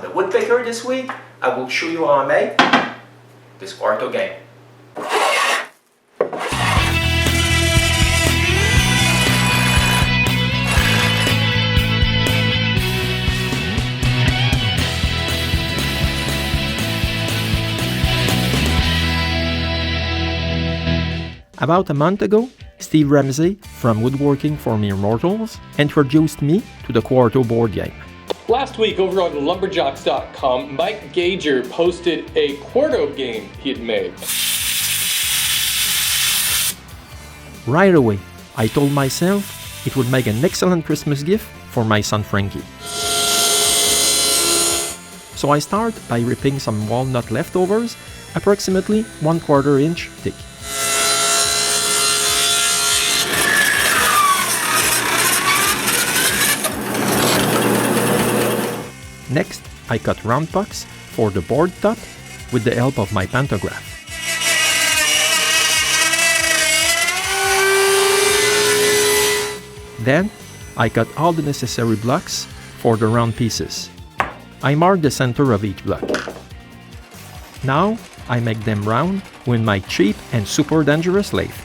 the Woodpecker this week, I will show you how I made this Quarto game. About a month ago, Steeve Ramsey from Woodworking for Mere Mortals introduced me to the Quarto Board Game. Last week over on lumberjocks.com, Mike Gager posted a Quarto game he had made. Right away, I told myself it would make an excellent Christmas gift for my son Frankie. So I start by ripping some walnut leftovers, approximately 1/4 inch thick. Next, I cut round pucks for the board top with the help of my pantograph. Then, I cut all the necessary blocks for the round pieces. I mark the center of each block. Now, I make them round with my cheap and super dangerous lathe.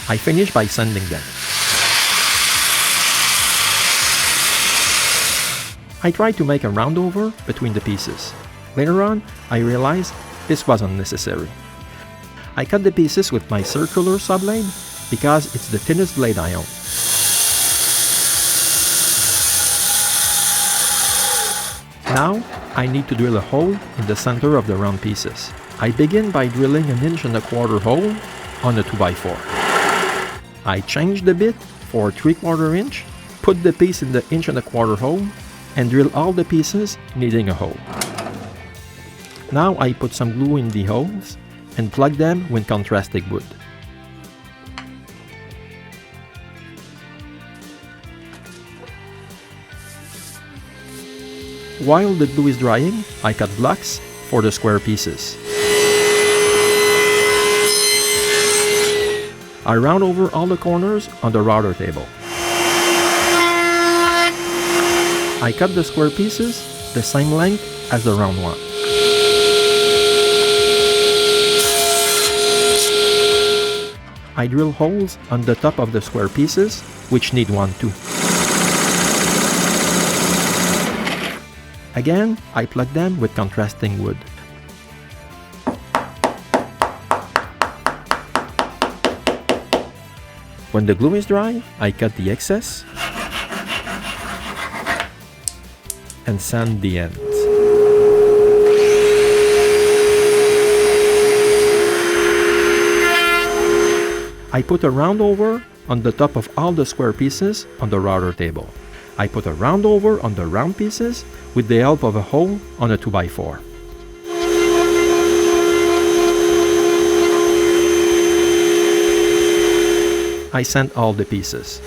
I finish by sanding them. I try to make a round over between the pieces. Later on, I realized this was unnecessary. I cut the pieces with my circular saw blade because it's the thinnest blade I own. Now, I need to drill a hole in the center of the round pieces. I begin by drilling 1.25 inch hole on a 2x4. I change the bit for 3/4 inch, put the piece in the 1.25 inch hole, and drill all the pieces needing a hole. Now I put some glue in the holes and plug them with contrasting wood. While the glue is drying, I cut blocks for the square pieces. I round over all the corners on the router table. I cut the square pieces the same length as the round one. I drill holes on the top of the square pieces, which need one too. Again, I plug them with contrasting wood. When the glue is dry, I cut the excess and sand the ends. I put a round over on the top of all the square pieces on the router table. I put a round over on the round pieces with the help of a hole on a 2x4. I sand all the pieces.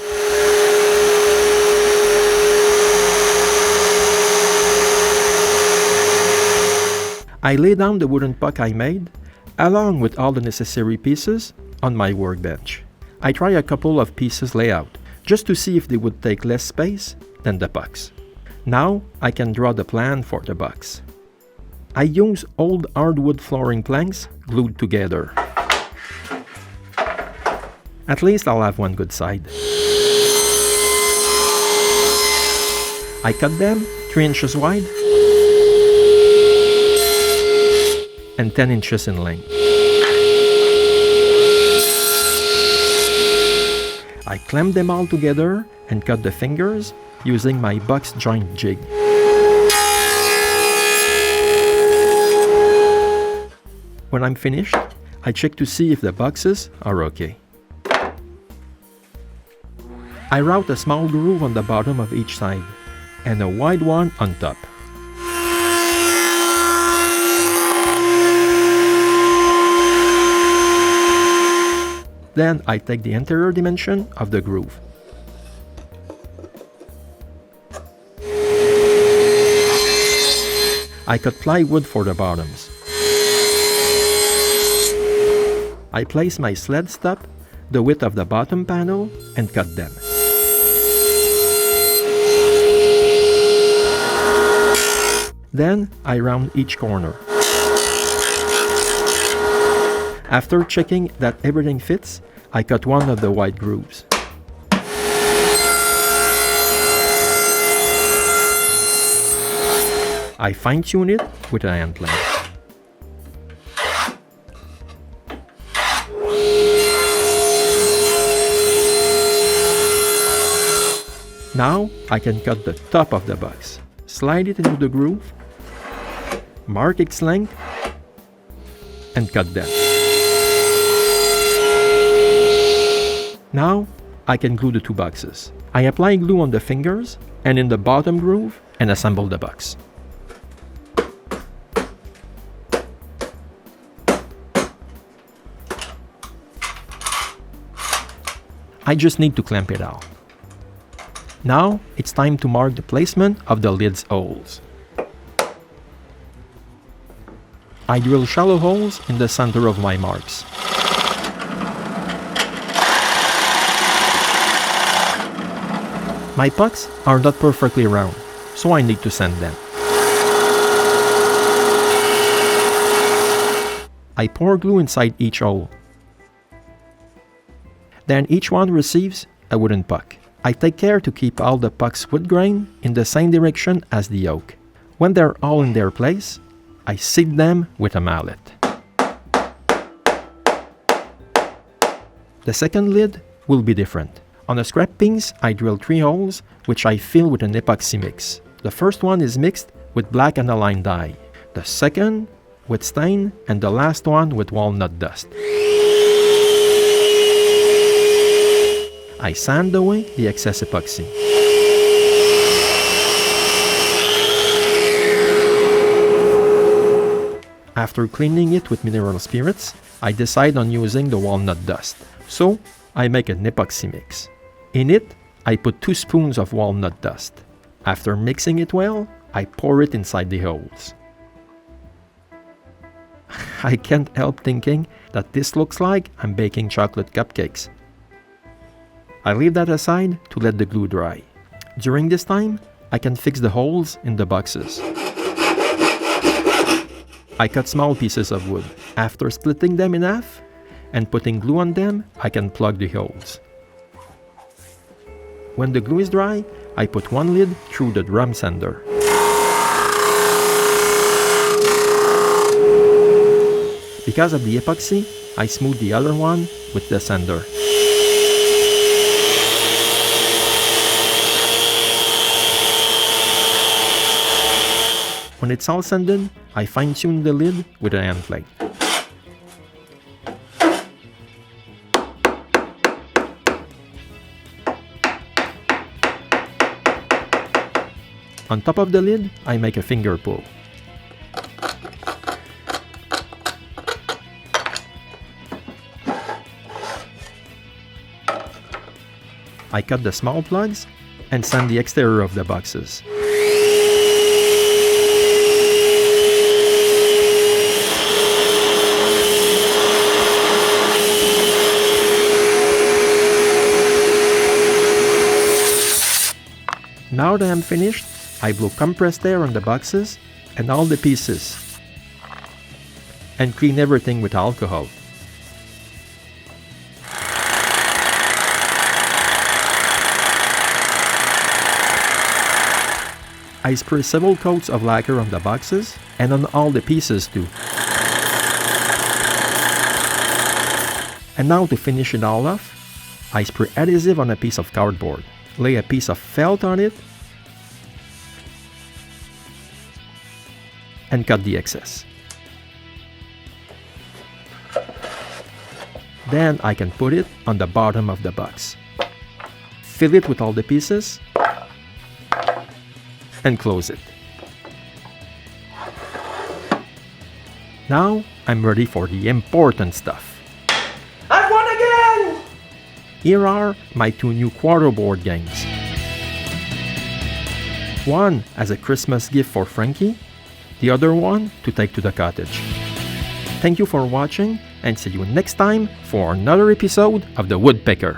I lay down the wooden puck I made, along with all the necessary pieces, on my workbench. I try a couple of pieces layout, just to see if they would take less space than the pucks. Now I can draw the plan for the box. I use old hardwood flooring planks glued together. At least I'll have one good side. I cut them 3 inches wide and 10 inches in length. I clamp them all together and cut the fingers using my box joint jig. When I'm finished, I check to see if the boxes are okay. I route a small groove on the bottom of each side and a wide one on top. Then I take the interior dimension of the groove. I cut plywood for the bottoms. I place my sled stop the width of the bottom panel and cut them. Then I round each corner. After checking that everything fits, I cut one of the wide grooves. I fine-tune it with a hand plane. Now I can cut the top of the box, slide it into the groove, mark its length, and cut them. Now I can glue the two boxes. I apply glue on the fingers and in the bottom groove and assemble the box. I just need to clamp it out. Now it's time to mark the placement of the lid's holes. I drill shallow holes in the center of my marks. My pucks are not perfectly round, so I need to sand them. I pour glue inside each hole. Then each one receives a wooden puck. I take care to keep all the pucks wood grain in the same direction as the yoke. When they're all in their place, I seat them with a mallet. The second lid will be different. On the scrap pins, I drill 3 holes, which I fill with an epoxy mix. The first one is mixed with black aniline dye, the second with stain, and the last one with walnut dust. I sand away the excess epoxy. After cleaning it with mineral spirits, I decide on using the walnut dust. So, I make an epoxy mix. In it, I put 2 spoons of walnut dust. After mixing it well, I pour it inside the holes. I can't help thinking that this looks like I'm baking chocolate cupcakes. I leave that aside to let the glue dry. During this time, I can fix the holes in the boxes. I cut small pieces of wood. After splitting them in half and putting glue on them, I can plug the holes. When the glue is dry, I put one lid through the drum sander. Because of the epoxy, I smooth the other one with the sander. When it's all sanded, I fine-tune the lid with a hand plate. On top of the lid, I make a finger pull. I cut the small plugs and sand the exterior of the boxes. Now that I'm finished, I blow compressed air on the boxes and all the pieces and clean everything with alcohol. I spray several coats of lacquer on the boxes and on all the pieces too. And now to finish it all off, I spray adhesive on a piece of cardboard, lay a piece of felt on it, and cut the excess. Then I can put it on the bottom of the box. Fill it with all the pieces and close it. Now I'm ready for the important stuff. I've won again! Here are my 2 new Quarto Board games. One as a Christmas gift for Frankie, the other one to take to the cottage. Thank you for watching, and see you next time for another episode of the Woodpecker.